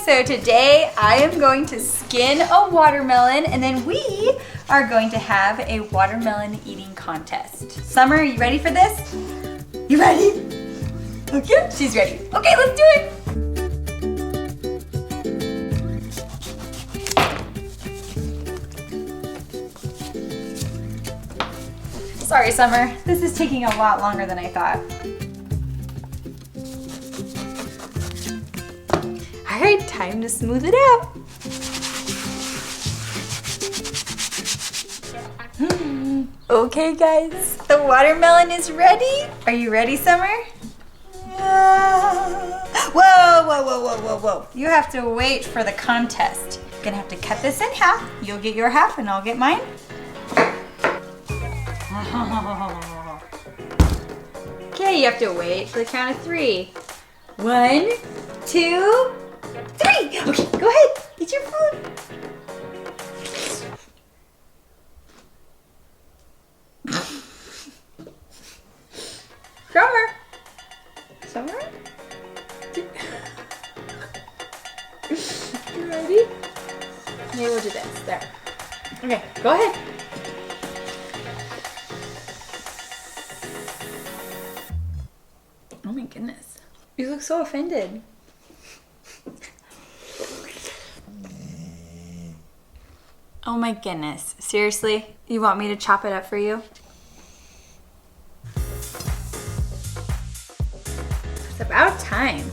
So today I am going to skin a watermelon and then we are going to have a watermelon eating contest. Summer, are you ready for this? You ready? Okay, she's ready. Okay, let's do it. Sorry, Summer. This is taking a lot longer than I thought. All right, time to smooth it out. Okay, guys, the watermelon is ready. Are you ready, Summer? Whoa, whoa, whoa, whoa, whoa, whoa. You have to wait for the contest. You're gonna have to cut this in half. You'll get your half and I'll get mine. Okay, you have to wait for the count of 3. 1, 2, 3. Okay, go ahead. Eat your food. Summer. Summer? You ready? Maybe we'll do this. There. Okay, go ahead. Oh my goodness. You look so offended. Oh my goodness. Seriously? You want me to chop it up for you? It's about time.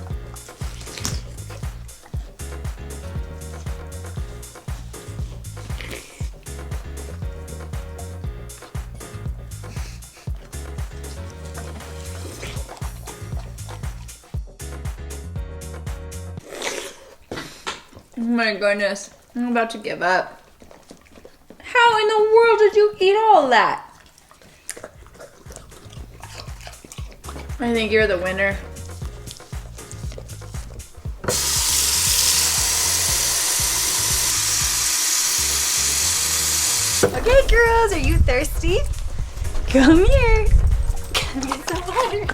Oh my goodness, I'm about to give up. How in the world did you eat all that? I think you're the winner. Okay, girls, are you thirsty? Come here. Come get some water.